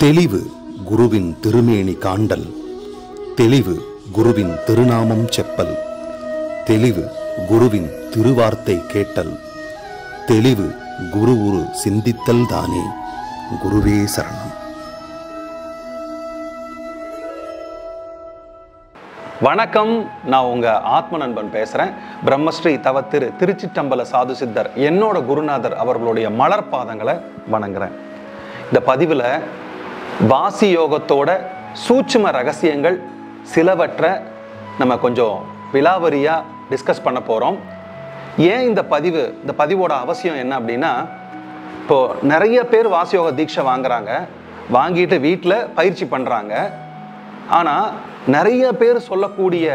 தெளிவு குருவின் திருமேனி காண்டல், தெளிவு குருவின் திருநாமம் செப்பல், தெளிவு குருவின் திருவார்த்தை கேட்டல், தெளிவு குரு உரு சிந்தித்தல் தானே. குருவே சரணம். வணக்கம், நான் உங்க ஆத்ம நண்பன் பேசுறேன். பிரம்மஸ்ரீ தவ திருச்சிற்றம்பல சாது சித்தர் என்னோட குருநாதர் அவர்களுடைய மலர் பாதங்களை வணங்குறேன். இந்த பதிவில் வாசி யோகத்தோட சூட்சும ரகசியங்கள் சிலவற்றை நம்ம கொஞ்சம் விலாவரியாக டிஸ்கஸ் பண்ண போகிறோம். ஏன் இந்த பதிவோட அவசியம் என்ன அப்படின்னா, இப்போது நிறைய பேர் வாசி யோக தீட்சை வாங்குறாங்க, வாங்கிட்டு வீட்டில் பயிற்சி பண்ணுறாங்க. ஆனால் நிறைய பேர் சொல்லக்கூடிய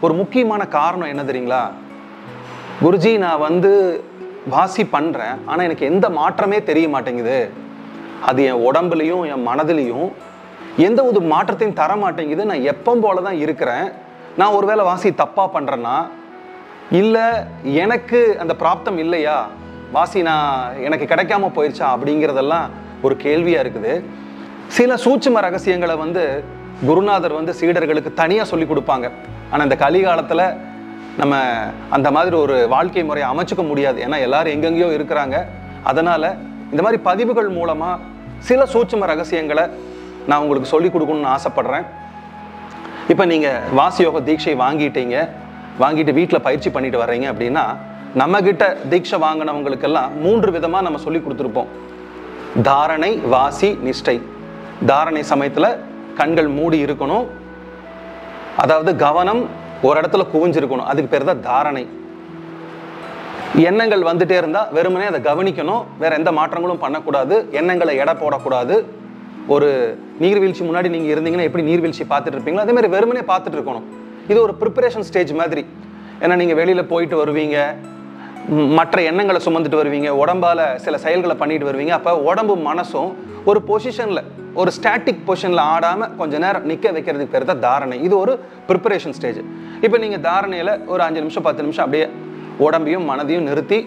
ஒரு முக்கியமான காரணம் என்ன தெரியுங்களா? குருஜி, நான் வாசி பண்ணுறேன், ஆனால் எனக்கு எந்த மாற்றமே தெரிய மாட்டேங்குது. அது என் உடம்புலையும் என் மனதிலையும் எந்த ஒரு மாற்றத்தையும் தர மாட்டேங்குது. நான் எப்பவும் போல தான் இருக்கிறேன். நான் ஒருவேளை வாசி தப்பாக பண்ணுறேன்னா, இல்லை எனக்கு அந்த பிராப்தம் இல்லையா, வாசி எனக்கு கிடைக்காம போயிடுச்சா அப்படிங்கிறதெல்லாம் ஒரு கேள்வியாக இருக்குது. சில சூட்சும ரகசியங்களை குருநாதர் சீடர்களுக்கு தனியாக சொல்லி கொடுப்பாங்க. ஆனால் இந்த கலிகாலத்தில் நம்ம அந்த மாதிரி ஒரு வாழ்க்கை முறையை அமைச்சுக்க முடியாது. ஏன்னா எல்லாரும் எங்கெங்கேயோ இருக்கிறாங்க. அதனால் இந்த மாதிரி பதிவுகள் மூலமாக சில சூட்சும ரகசியங்களை நான் உங்களுக்கு சொல்லிக் கொடுக்கணும்னு ஆசைப்படுறேன். இப்போ நீங்கள் வாசி யோக தீட்சை வாங்கிட்டு வீட்டில் பயிற்சி பண்ணிட்டு வர்றீங்க அப்படின்னா, நம்மக்கிட்ட தீட்சை வாங்கினவங்களுக்கெல்லாம் 3 விதமாக நம்ம சொல்லி கொடுத்துருப்போம். தாரணை, வாசி, நிஷ்டை. தாரணை சமயத்தில் கண்கள் மூடி இருக்கணும், அதாவது கவனம் ஒரு இடத்துல குவிஞ்சிருக்கணும். அதுக்கு பேர் தான் தாரணை. எண்ணங்கள் வந்துட்டே இருந்தால் வெறுமனே அதை கவனிக்கணும், வேற எந்த மாற்றங்களும் பண்ணக்கூடாது, எண்ணங்களை எடை போடக்கூடாது. ஒரு நீர்வீழ்ச்சி முன்னாடி நீங்கள் இருந்தீங்கன்னா எப்படி நீர்வீழ்ச்சி பார்த்துட்டு இருப்பீங்களோ அதே மாதிரி வெறுமனே பார்த்துட்டு இருக்கணும். இது ஒரு ப்ரிப்பரேஷன் ஸ்டேஜ் மாதிரி. ஏன்னா நீங்கள் வெளியில் போயிட்டு வருவீங்க, மற்ற எண்ணங்களை சுமந்துட்டு வருவீங்க, உடம்பால் சில செயல்களை பண்ணிட்டு வருவீங்க. அப்போ உடம்பு மனசும் ஒரு பொசிஷனில், ஒரு ஸ்டாட்டிக் பொசிஷனில் ஆடாமல் கொஞ்ச நேரம் நிற்க வைக்கிறதுக்கு பேர் தான் தாரணை. இது ஒரு ப்ரிப்பரேஷன் ஸ்டேஜ். இப்போ நீங்கள் தாரணையில் ஒரு 5 நிமிஷம் 10 நிமிஷம் அப்படியே உடம்பையும் மனதையும் நிறுத்தி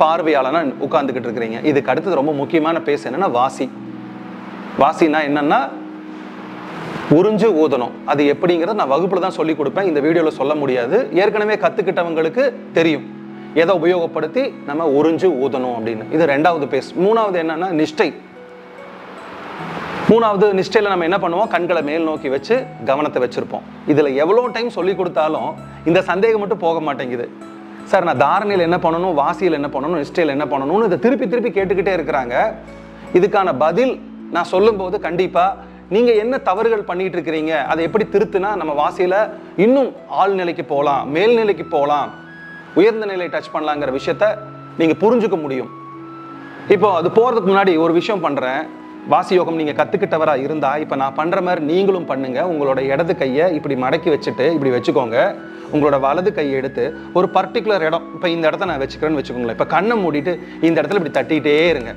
பார்வையாளனா உட்கார்ந்துக்கிட்டு இருக்கிறீங்க. இதுக்கு அடுத்தது ரொம்ப முக்கியமான பேச என்னன்னா வாசி. வாசினா என்னன்னா உறிஞ்சு ஊதணும். அது எப்படிங்கிறத நான் வகுப்புல தான் சொல்லி கொடுப்பேன், இந்த வீடியோவில் சொல்ல முடியாது. ஏற்கனவே கற்றுக்கிட்டவங்களுக்கு தெரியும் எதை உபயோகப்படுத்தி நம்ம உறிஞ்சு ஊதணும் அப்படின்னு. இது 2வது பேஸ். 3வது என்னன்னா நிஷ்டை. 3வது நிஷ்டையில் நம்ம என்ன பண்ணுவோம், கண்களை மேல் நோக்கி வச்சு கவனத்தை வச்சிருப்போம். இதில் எவ்வளோ டைம் சொல்லி கொடுத்தாலும் இந்த சந்தேகம் மட்டும் போக மாட்டேங்குது. சார், நான் தாரணையில் என்ன பண்ணணும், வாசியில் என்ன பண்ணணும், நிஷ்டையில் என்ன பண்ணணும்னு இதை திருப்பி திருப்பி கேட்டுக்கிட்டே இருக்கிறாங்க. இதுக்கான பதில் நான் சொல்லும்போது கண்டிப்பாக நீங்கள் என்ன தவறுகள் பண்ணிட்டு இருக்கிறீங்க, அதை எப்படி திருத்துனா நம்ம வாசியில் இன்னும் ஆழ்நிலைக்கு போகலாம், மேல்நிலைக்கு போகலாம், உயர்ந்த நிலை டச் பண்ணலாங்கிற விஷயத்த நீங்கள் புரிஞ்சுக்க முடியும். இப்போ அது போகிறதுக்கு முன்னாடி ஒரு விஷயம் பண்ணுறேன். வாசி யோகம் நீங்கள் கற்றுக்கிட்டவராக இருந்தால் இப்போ நான் பண்ணுற மாதிரி நீங்களும் பண்ணுங்கள். உங்களோட இடது கையை இப்படி மடக்கி வச்சுட்டு இப்படி வச்சுக்கோங்க. உங்களோட வலது கையை எடுத்து ஒரு பர்டிகுலர் இடம், இப்போ இந்த இடத்த நான் வச்சுக்கிறேன்னு வச்சுக்கோங்களேன். இப்போ கண்ணை மூடிட்டு இந்த இடத்துல இப்படி தட்டிகிட்டே இருங்க.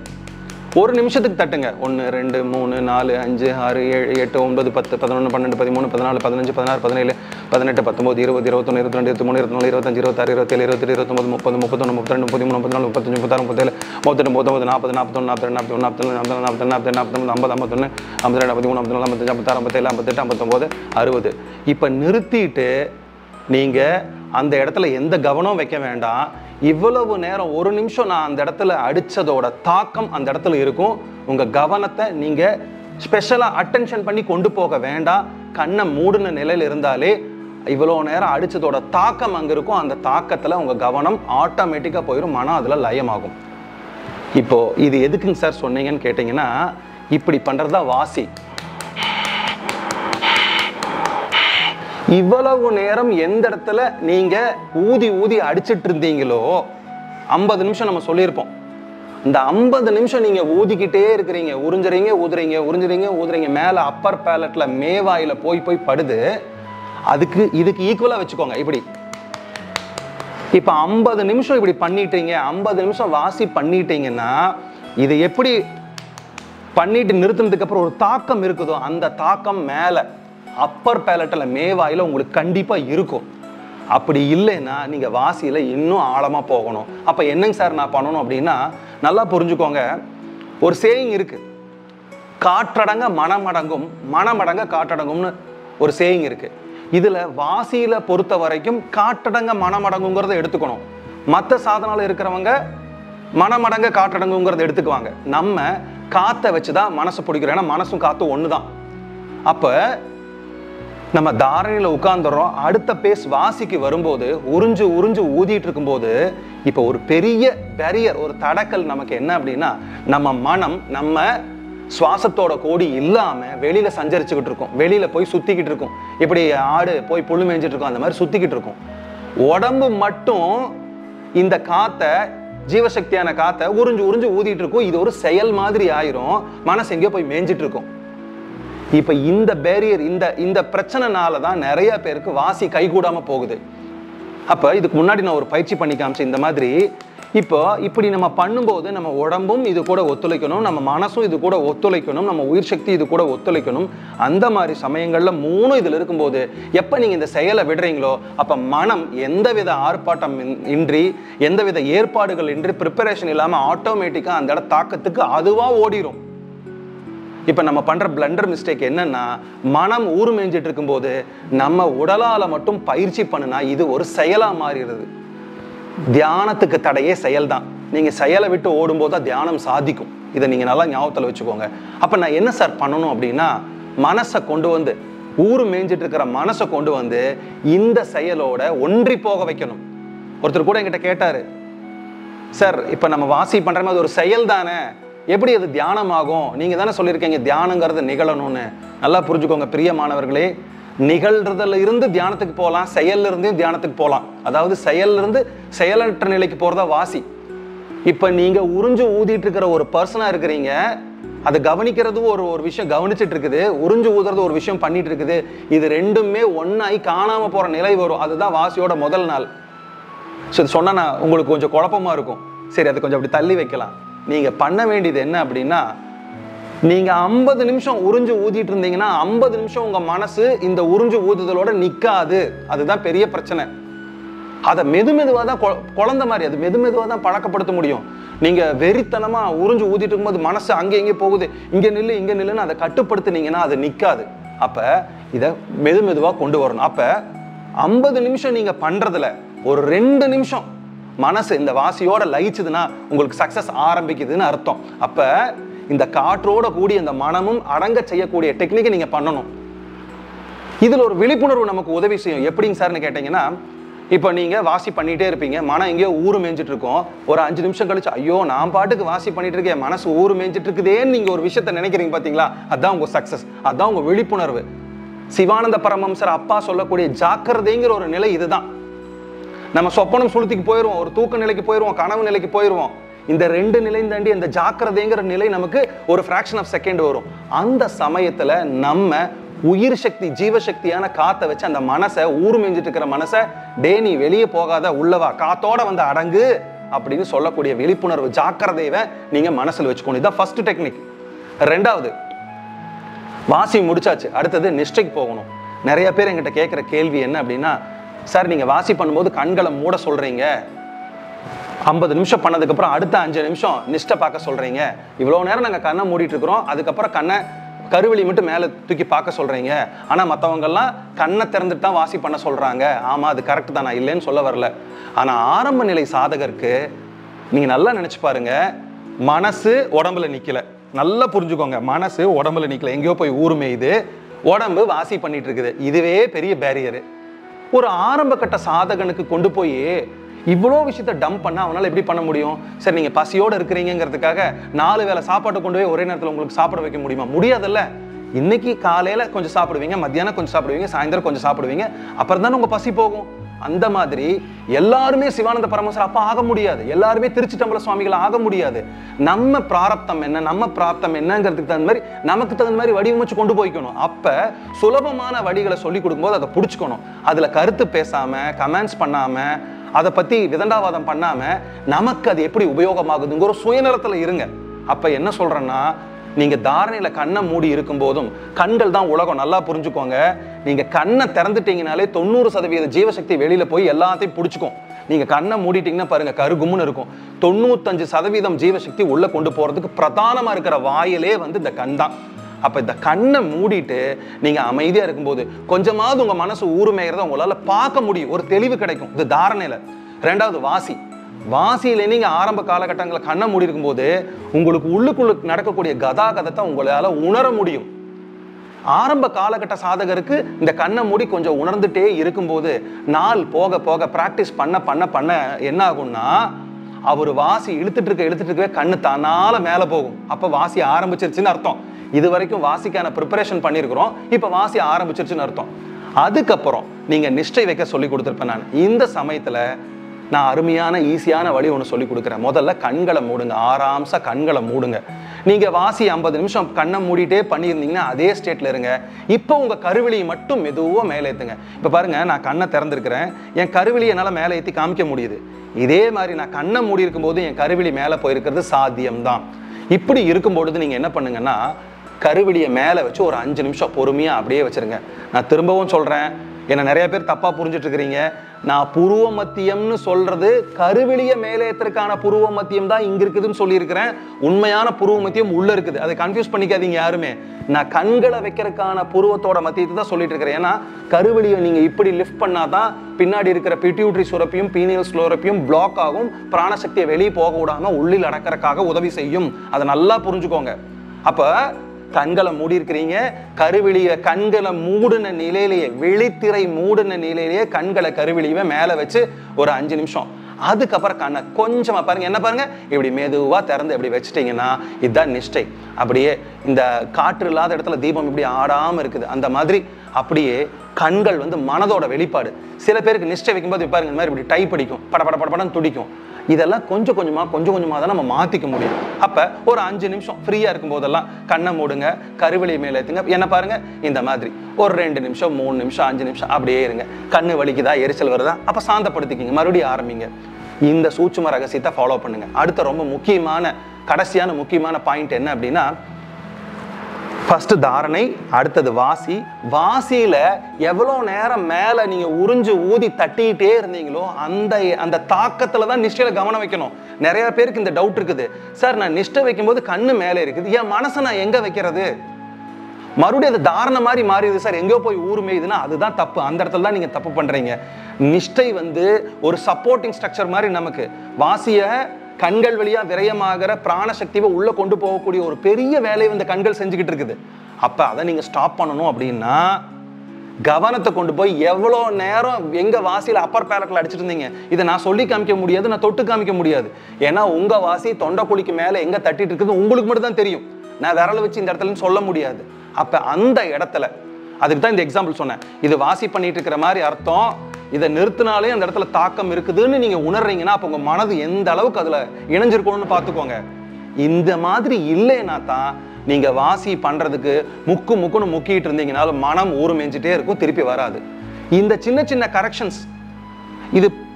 1 நிமிஷத்துக்கு தட்டுங்க. 1 2 3 4 5 6 7 8 9 10 11 12 13 14 15 16 17 18 19 20 21 22 23 24 25 26 27 28 29 30 31 32 33 34 35 36 37 38 39 40 41 42 41 44 45 50 51 52 53 54 55 56 57 58 59 60. இப்போ நிறுத்திட்டு நீங்கள் அந்த இடத்துல எந்த கவனம் வைக்க வேண்டாம். இவ்வளவு நேரம் 1 நிமிஷம் நான் அந்த இடத்துல அடித்ததோட தாக்கம் அந்த இடத்துல இருக்கும். உங்கள் கவனத்தை நீங்கள் ஸ்பெஷலாக அட்டென்ஷன் பண்ணி கொண்டு போக வேண்டாம். கண்ணை மூடின நிலையில் இருந்தாலே இவ்வளோ நேரம் அடித்ததோட தாக்கம் அங்கே இருக்கும். அந்த தாக்கத்தில் உங்கள் கவனம் ஆட்டோமேட்டிக்காக போயிடும், மனம் அதில் லயமாகும். இப்போது இது எதுக்குங்க சார் சொன்னீங்கன்னு கேட்டிங்கன்னா, இப்படி பண்ணுறது தான் வாசி. இவ்வளவு நேரம் எந்த இடத்துல நீங்க ஊதி ஊதி அடிச்சிட்டு இருந்தீங்களோ 50 நிமிஷம் நம்ம சொல்லியிருப்போம். இந்த 50 நிமிஷம் நீங்க ஊதிக்கிட்டே இருக்கிறீங்க, உறிஞ்சுறீங்க மேல அப்பர் பேலட்ல மேவாயில போய் படுது. இதுக்கு ஈக்குவலா வச்சுக்கோங்க. இப்படி இப்ப 50 நிமிஷம் இப்படி பண்ணிட்டீங்க, 50 நிமிஷம் வாசி பண்ணிட்டீங்கன்னா இது எப்படி பண்ணிட்டு நிறுத்தினதுக்கு அப்புறம் ஒரு தாக்கம் இருக்குதோ அந்த தாக்கம் மேல அப்பர் பேலட்டில் மேவாயில் உங்களுக்கு கண்டிப்பாக இருக்கும். அப்படி இல்லைன்னா நீங்கள் வாசியில் இன்னும் ஆழமாக போகணும். அப்போ என்னங்க சார் நான் பண்ணணும் அப்படின்னா, நல்லா புரிஞ்சுக்கோங்க. ஒரு சேயிங் இருக்கு, காற்றடங்க மனமடங்கும், மனமடங்க காற்றடங்கும்னு ஒரு சேயிங் இருக்கு. இதில் வாசியில் பொறுத்த வரைக்கும் காற்றடங்க மனமடங்குங்கிறத எடுத்துக்கணும். மற்ற சாதனால இருக்கிறவங்க மனமடங்க காற்றடங்குங்கிறத எடுத்துக்குவாங்க. நம்ம காற்றை வச்சு தான் மனசை பிடிக்கிறோம். ஏன்னா மனசும் காற்றும் ஒன்று தான். அப்போ நம்ம தாரணையில் உட்கார்ந்துடுறோம். அடுத்த பேஸ் வாசிக்கு வரும்போது உறிஞ்சு உறிஞ்சு ஊதிட்டு இருக்கும்போது இப்போ ஒரு பெரிய பேரியர், ஒரு தடக்கல் நமக்கு என்ன அப்படின்னா, நம்ம மனம் நம்ம சுவாசத்தோட கோடி இல்லாம வெளியில சஞ்சரிச்சுக்கிட்டு இருக்கும், வெளியில போய் சுத்திக்கிட்டு இருக்கும். இப்படி ஆடு போய் புல்லு மேய்ஞ்சிட்டு இருக்கும், அந்த மாதிரி சுத்திக்கிட்டு இருக்கும். உடம்பு மட்டும் இந்த காத்தை, ஜீவசக்தியான காத்தை உறிஞ்சு உறிஞ்சு ஊதிட்டு இருக்கும். இது ஒரு செயல் மாதிரி ஆயிரும், மனசு எங்கேயோ போய் மேய்ஞ்சிட்டு இருக்கும். இப்ப இந்த பேரியர், இந்த பிரச்சனைனால தான் நிறைய பேருக்கு வாசி கைகூடாம போகுது. அப்ப இதுக்கு முன்னாடி நான் ஒரு பயிற்சி பண்ணி காமிச்சேன். இந்த மாதிரி இப்போ இப்படி நம்ம பண்ணும்போது நம்ம உடம்பும் இது கூட ஒத்துழைக்கணும், நம்ம மனசும் இது கூட ஒத்துழைக்கணும், நம்ம உயிர் சக்தி இது கூட ஒத்துழைக்கணும். அந்த மாதிரி சமயங்கள்ல மூணும் இதுல இருக்கும்போது எப்ப நீங்க இந்த செயலை விடுறீங்களோ அப்ப மனம் எந்தவித ஆர்ப்பாட்டம் இன்றி, எந்தவித ஏற்பாடுகள் இன்றி, ப்ரிப்பரேஷன் இல்லாம ஆட்டோமேட்டிக்கா அந்த இட தாக்கத்துக்கு அதுவா ஓடிரும். இப்ப நம்ம பண்ற பிளண்டர் மிஸ்டேக் என்னன்னா, மனம் ஊறு மேய்ஞ்சிட்டு இருக்கும்போது நம்ம உடலால மட்டும் பயிற்சி பண்ணுனா இது ஒரு செயலா மாறிடுது. தியானத்துக்கு தடையே செயல் தான். நீங்க செயலை விட்டு ஓடும்போது தான் தியானம் சாதிக்கும். இதை நீங்க நல்லா ஞாபகத்தில் வச்சுக்கோங்க. அப்ப நான் என்ன சார் பண்ணணும் அப்படின்னா, மனசை கொண்டு வந்து, ஊறு மேய்ஞ்சிட்டு இருக்கிற மனசை கொண்டு வந்து இந்த செயலோட ஒன்றி போக வைக்கணும். ஒருத்தர் கூட என்கிட்ட கேட்டாரு, சார் இப்ப நம்ம வாசி பண்ற மாதிரி ஒரு செயல் தானே, எப்படி அது தியானம் ஆகும்? நீங்க தானே சொல்லியிருக்கீங்க தியானங்கிறது நிகழணும்னு. நல்லா புரிஞ்சுக்கோங்க பிரியமானவர்களே, நிகழ்றதுல இருந்து தியானத்துக்கு போகலாம், செயல்ல இருந்தே தியானத்துக்கு போகலாம். அதாவது செயல்ல இருந்து செயலற்ற நிலைக்கு போறதா வாசி. இப்ப நீங்க உறிஞ்சு ஊதிட்டு இருக்கிற ஒரு பர்சனா இருக்கிறீங்க, அதை கவனிக்கிறது ஒரு விஷயம் கவனிச்சுட்டு இருக்குது, உறிஞ்சு ஊதுறது ஒரு விஷயம் பண்ணிட்டு இருக்குது. இது ரெண்டுமே ஒன்னாய் காணாம போற நிலை வரும். அதுதான் வாசியோட முதல் நாள். சரி சொன்னா உங்களுக்கு கொஞ்சம் குழப்பமா இருக்கும். சரி, அதை கொஞ்சம் அப்படி தள்ளி வைக்கலாம். நீங்க பண்ண வேண்டியது என்ன அப்படின்னா, நீங்க 50 நிமிஷம் உறிஞ்சு ஊதிட்டு இருந்தீங்கன்னா 50 நிமிஷம் உங்க மனசு இந்த உறிஞ்சு ஊதுதலோட நிக்காது. அதுதான் பெரிய பிரச்சனை. அதை மெதுமெதுவா தான், குழந்தை மாதிரி அது மெதுமெதுவா தான் பழக்கப்படுத்த முடியும். நீங்க வெறித்தனமா உறிஞ்சு ஊதிட்டு இருக்கும்போது மனசு அங்கே எங்கே போகுது, இங்க நில்லு இங்க நில்லுன்னு அதை கட்டுப்படுத்தினீங்கன்னா அது நிக்காது. அப்ப இதை மெதுமெதுவா கொண்டு வரணும். அப்ப 50 நிமிஷம் நீங்க பண்றதுல ஒரு 2 நிமிஷம் மனசு இந்த வாசியோட லயிச்சுதுன்னா உங்களுக்கு சக்சஸ் ஆரம்பிக்குதுன்னு அர்த்தம். அப்ப இந்த காற்றோட கூடிய இந்த மனமும் அடங்க செய்யக்கூடிய டெக்னிக்கை நீங்க பண்ணணும். இதுல ஒரு விழிப்புணர்வு நமக்கு உதவி செய்யும். எப்படிங்க சார்னு கேட்டீங்கன்னா, இப்போ நீங்க வாசி பண்ணிட்டே இருப்பீங்க, மனம் எங்கேயோ ஊறு மேய்ஞ்சிட்டு இருக்கும். ஒரு 5 நிமிஷம் கழிச்சு, ஐயோ நான் பாட்டுக்கு வாசி பண்ணிட்டு இருக்கேன், மனசு ஊறு மேய்ஞ்சிட்டு இருக்குதேன்னு நீங்க ஒரு விஷயத்த நினைக்கிறீங்க பாத்தீங்களா, அதான் உங்க சக்சஸ், அதான் உங்க விழிப்புணர்வு. சிவானந்த பரமஹம்சர் அப்பா சொல்லக்கூடிய ஜாக்கிரதைங்கிற ஒரு நிலை இதுதான். நம்ம சொப்பனம் சுளுத்திக்கு போயிடுவோம், ஒரு தூக்க நிலைக்கு போயிடுவோம், கனவு நிலைக்கு போயிடுவோம். இந்த 2 நிலையும் தாண்டி இந்த ஜாக்கிரதைங்கிற நிலை நமக்கு ஒரு ஃபிராக்ஷன் ஆஃப் செகண்ட் வரும். அந்த சமயத்துல நம்ம உயிர் சக்தி, ஜீவசக்தியான காத்தை வச்சு அந்த மனசை, ஊறு மேய்ஞ்சிட்டு இருக்கிற மனசை, டே நீ வெளியே போகாத, உள்ளவா, காத்தோட வந்து அடங்கு அப்படின்னு சொல்லக்கூடிய விழிப்புணர்வு, ஜாக்கிரதையை நீங்க மனசுல வச்சுக்கணும். இதுதான் ஃபர்ஸ்ட் டெக்னிக். ரெண்டாவது, வாசி முடிச்சாச்சு, அடுத்தது நிஷ்டைக்கு போகணும். நிறைய பேர் என்கிட்ட கேட்குற கேள்வி என்ன அப்படின்னா, சார் நீங்க வாசி பண்ணும்போது கண்களை மூட சொல்றீங்க, 50 நிமிஷம் பண்ணதுக்கப்புறம் அடுத்த 5 நிமிஷம் நிஷ்டை பார்க்க சொல்றீங்க, இவ்வளோ நேரம் நாங்கள் கண்ணை மூடிட்டு இருக்கிறோம், அதுக்கப்புறம் கண்ணை கருவெளி மட்டும் மேலே தூக்கி பார்க்க சொல்றீங்க, ஆனால் மற்றவங்கெல்லாம் கண்ணை திறந்துட்டு தான் வாசி பண்ண சொல்றாங்க. ஆமா, அது கரெக்ட் தான், நான் இல்லைன்னு சொல்ல வரல. ஆனால் ஆரம்ப நிலை சாதகருக்கு நீங்க நல்லா நினைச்சு பாருங்க, மனசு உடம்புல நிக்கல. நல்லா புரிஞ்சுக்கோங்க, மனசு உடம்புல நிக்கல, எங்கேயோ போய் ஊர்மேயுது, உடம்பு வாசி பண்ணிட்டு இருக்குது. இதுவே பெரிய பேரியரு. ஒரு ஆரம்ப கட்ட சாதகனுக்கு கொண்டு போய் இவ்வளோ விஷயத்த டம்ப் பண்ண அவனால எப்படி பண்ண முடியும்? சரி, நீங்க பசியோட இருக்கிறீங்கிறதுக்காக 4 வேளை சாப்பாட்டை கொண்டு போய் ஒரே நேரத்தில் உங்களுக்கு சாப்பிட வைக்க முடியுமா? முடியாதுல்ல. இன்னைக்கு காலையில கொஞ்சம் சாப்பிடுவீங்க, மத்தியானம் கொஞ்சம் சாப்பிடுவீங்க, சாயந்தரம் கொஞ்சம் சாப்பிடுவீங்க, அப்புறம் தானே உங்க பசி போகும். அந்த மாதிரி எல்லாருமே சிவானந்த பரமஹம்சர் அப்பா ஆக முடியாது, எல்லாருமே திருச்சி டம்பல சுவாமிகள் ஆக முடியாது. நம்ம பிராரப்தம் என்ன, நம்ம பிராப்தம் என்னங்கிறதுக்கு தகுந்த மாதிரி நமக்கு தகுந்த மாதிரி வடிவமைச்சு கொண்டு போய்க்கணும். அப்ப சுலபமான வழிகளை சொல்லி கொடுக்கும்போது அதை புடிச்சுக்கணும். அதுல கருத்து பேசாம, கமெண்ட்ஸ் பண்ணாம, அதை பத்தி விதண்டாவாதம் பண்ணாம, நமக்கு அது எப்படி உபயோகமாகுதுங்கிற ஒரு சுயநலத்துல இருங்க. அப்ப என்ன சொல்றேன்னா, நீங்க தாரணையில கண்ணை மூடி இருக்கும் போதும் கண்கள் தான் உலகம். நல்லா புரிஞ்சுக்கோங்க. நீங்கள் கண்ணை திறந்துட்டீங்கனாலே 90% ஜீவசக்தி வெளியில் போய் எல்லாத்தையும் பிடிச்சிக்கும். நீங்கள் கண்ணை மூடிட்டீங்கன்னா பாருங்க, கருகும்னு இருக்கும். 95% ஜீவசக்தி உள்ளே கொண்டு போகிறதுக்கு பிரதானமாக இருக்கிற வாயிலே வந்து இந்த கண் தான். அப்போ இந்த கண்ணை மூடிட்டு நீங்கள் அமைதியாக இருக்கும்போது கொஞ்சமாவது உங்கள் மனசு ஊறுமைகிறத உங்களால் பார்க்க முடியும், ஒரு தெளிவு கிடைக்கும். இது தாரணையில். ரெண்டாவது வாசியில நீங்க ஆரம்ப காலகட்டங்களில் கண்ணை மூடி இருக்கும்போது உங்களுக்கு உள்ளுக்குள்ள நடக்கக்கூடிய கதாகதத்தை உங்களால உணர முடியும். ஆரம்ப காலகட்ட சாதகருக்கு இந்த கண்ணை மூடி கொஞ்சம் உணர்ந்துட்டே இருக்கும்போது நாள் போக போக பிராக்டிஸ் பண்ண பண்ண பண்ண என்ன ஆகும்னா, அவர் வாசி இழுத்துட்டு இருக்கவே கண்ணு தன்னால மேல போகும். அப்ப வாசி ஆரம்பிச்சிருச்சுன்னு அர்த்தம். இது வரைக்கும் வாசிக்கான ப்ரிப்பரேஷன் பண்ணியிருக்கிறோம், இப்ப வாசி ஆரம்பிச்சிருச்சுன்னு அர்த்தம். அதுக்கப்புறம் நீங்க நிஷ்டை வைக்க சொல்லி கொடுத்துருப்பேன் நான். இந்த சமயத்துல நான் அருமையான ஈஸியான வழி ஒன்று சொல்லி கொடுக்குறேன். முதல்ல கண்களை மூடுங்க, ஆராம்சா கண்களை மூடுங்க. நீங்கள் வாசி 50 நிமிஷம் கண்ணை மூடிட்டே பண்ணியிருந்தீங்கன்னா அதே ஸ்டேட்டில் இருங்க. இப்போ உங்கள் கருவிழியை மட்டும் மெதுவாக மேலே ஏற்றுங்க. இப்போ பாருங்கள், நான் கண்ணை திறந்துருக்கிறேன், என் கருவிழியை என்னால் மேலே ஏற்றி காமிக்க முடியுது. இதே மாதிரி நான் கண்ணை மூடி இருக்கும்போது என் கருவிழி மேலே போயிருக்கிறது சாத்தியம்தான். இப்படி இருக்கும்பொழுது நீங்கள் என்ன பண்ணுங்கன்னா, கருவிழியை மேலே வச்சு ஒரு 5 நிமிஷம் பொறுமையாக அப்படியே வச்சுருங்க. நான் திரும்பவும் சொல்கிறேன், என்ன நிறைய பேர் தப்பாக புரிஞ்சுட்டு இருக்கிறீங்க. நான் புருவ மத்தியம்னு சொல்றது கருவிழிய மேலேத்திற்கான புருவ மத்தியம் தான் இங்க இருக்குதுன்னு சொல்லியிருக்கிறேன். உண்மையான புருவ மத்தியம் உள்ள இருக்குது, அதை கன்ஃபியூஸ் பண்ணிக்காதீங்க யாருமே. நான் கண்களை வைக்கிறதுக்கான புருவத்தோட மத்தியத்தை தான் சொல்லிட்டு இருக்கிறேன். ஏன்னா கருவிழியை நீங்க இப்படி லிஃப்ட் பண்ணாதான் பின்னாடி இருக்கிற பிட்யூட்டரி சுரப்பியும் பீனியல் சுரப்பியும் பிளாக் ஆகும், பிராணசக்தியை வெளியே போக விடாம உள்ளில் அடக்கிறதுக்காக உதவி செய்யும். அதை நல்லா புரிஞ்சுக்கோங்க. அப்ப கண்களை மூடி இருக்கிறீங்க, கருவிழிய கண்களை மூடின நிலையிலேயே, விழித்திரை மூடின நிலையிலேயே கண்களை கருவிழியவே மேலே வச்சு ஒரு 5 நிமிஷம். அதுக்கப்புறம் கண்ணை கொஞ்சமா பாருங்க, என்ன பாருங்க, இப்படி மெதுவா திறந்து இப்படி வச்சுட்டீங்கன்னா இதுதான் நிஷ்டை. அப்படியே இந்த காற்று இல்லாத இடத்துல தீபம் இப்படி ஆடாம இருக்குது, அந்த மாதிரி அப்படியே கண்கள் வந்து மனதோட வெளிப்பாடு. சில பேருக்கு நிஷ்டை வைக்கும்போது பாருங்க இந்த மாதிரி இப்படி டைப் அடிக்கும், படன்னு துடிக்கும். இதெல்லாம் கொஞ்சம் கொஞ்சமாக தான் நம்ம மாற்றிக்க முடியும். அப்போ ஒரு 5 நிமிஷம் ஃப்ரீயாக இருக்கும் போதெல்லாம் கண்ணை மூடுங்க, கருவிழி மேலே ஏற்றுங்க. என்ன பாருங்க, இந்த மாதிரி ஒரு 2 நிமிஷம் 3 நிமிஷம் 5 நிமிஷம் அப்படியே இருங்க. கண்ணு வலிக்குதா, எரிச்சல் வருதா, அப்போ சாந்தப்படுத்திக்கிங்க, மறுபடியும் ஆரம்பிங்க. இந்த சூட்சும ரகசியத்தை ஃபாலோ பண்ணுங்க. அடுத்த ரொம்ப முக்கியமான கடைசியான முக்கியமான பாயிண்ட் என்ன அப்படின்னா, ஃபர்ஸ்ட் தாரணை, அடுத்தது வாசியில எவ்வளோ நேரம் மேலே நீங்க உறிஞ்சு ஊதி தட்டிக்கிட்டே இருந்தீங்களோ அந்த தாக்கத்துல தான் நிஷ்டையில கவனம் வைக்கணும். நிறைய பேருக்கு இந்த டவுட் இருக்குது, சார் நான் நிஷ்டை வைக்கும்போது கண்ணு மேலே இருக்குது, என் மனசை நான் எங்க வைக்கிறது? மறுபடியும் அது தாரணை மாதிரி மாறிடுது சார், எங்கேயோ போய் ஊருமேயுதுன்னா அதுதான் தப்பு. அந்த இடத்துல தான் நீங்க தப்பு பண்றீங்க. நிஷ்டை வந்து ஒரு சப்போர்ட்டிங் ஸ்ட்ரக்சர் மாதிரி நமக்கு வாசிய கண்கள் வழியா விரயமாகிற பிராணசக்தியை உள்ள கொண்டு போகக்கூடிய ஒரு பெரிய வேலையை இந்த கண்கள் செஞ்சுக்கிட்டு இருக்குது. அப்ப அதை நீங்க ஸ்டாப் பண்ணணும் அப்படின்னா கவனத்தை கொண்டு போய் எவ்வளோ நேரம் எங்க வாசியில அப்பர் பேலட்ல அடிச்சிட்டு இருந்தீங்க, இதை நான் சொல்லி காமிக்க முடியாது, நான் தொட்டு காமிக்க முடியாது. ஏன்னா உங்க வாசி தொண்டைக்குழிக்கு மேல எங்க தட்டிட்டு இருக்குது உங்களுக்கு மட்டும் தான் தெரியும். நான் விரல வச்சு இந்த இடத்துல சொல்ல முடியாது. அப்ப அந்த இடத்துல, அதுக்கு தான் இந்த எக்ஸாம்பிள் சொன்னேன். இது வாசி பண்ணிட்டு இருக்கிற மாதிரி அர்த்தம். இதை நிறுத்தினாலே அந்த இடத்துல தாக்கம் இருக்குதுன்னு நீங்க உணர்றீங்கன்னா அப்போ உங்க மனது எந்த அளவுக்கு அதுல இணைஞ்சிருக்கணும்னு பார்த்துக்கோங்க. இந்த மாதிரி இல்லைன்னா தான் நீங்க வாசி பண்றதுக்கு முக்குன்னு முக்கிட்டு இருந்தீங்கனாலும் மனம் ஊறுமேஞ்சிட்டே இருக்கும், திருப்பி வராது. இந்த சின்ன சின்ன கரெக்ஷன்ஸ்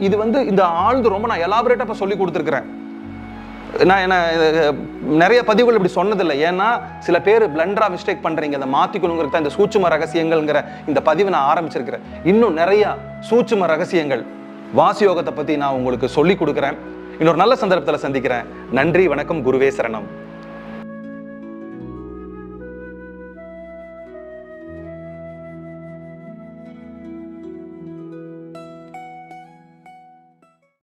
இது வந்து இந்த ஆழ்ந்து ரொம்ப நான் எலாபரேட்டா இப்ப சொல்லி கொடுத்துருக்கிறேன். நான் என்ன நிறைய பதிவுகள் இப்படி சொன்னதில்லை, ஏன்னா சில பேர் பிளண்டரா மிஸ்டேக் பண்றீங்க. அதை மாத்திக்கணுங்கிறது தான் இந்த சூட்சும ரகசியங்கள்ங்கிற இந்த பதிவை நான் ஆரம்பிச்சிருக்கிறேன். இன்னும் நிறைய சூட்சும ரகசியங்கள் வாசி யோகத்தை பத்தி நான் உங்களுக்கு சொல்லி கொடுக்குறேன். இன்னொரு நல்ல சந்தர்ப்பத்தில் சந்திக்கிறேன். நன்றி, வணக்கம், குருவே சரணம்.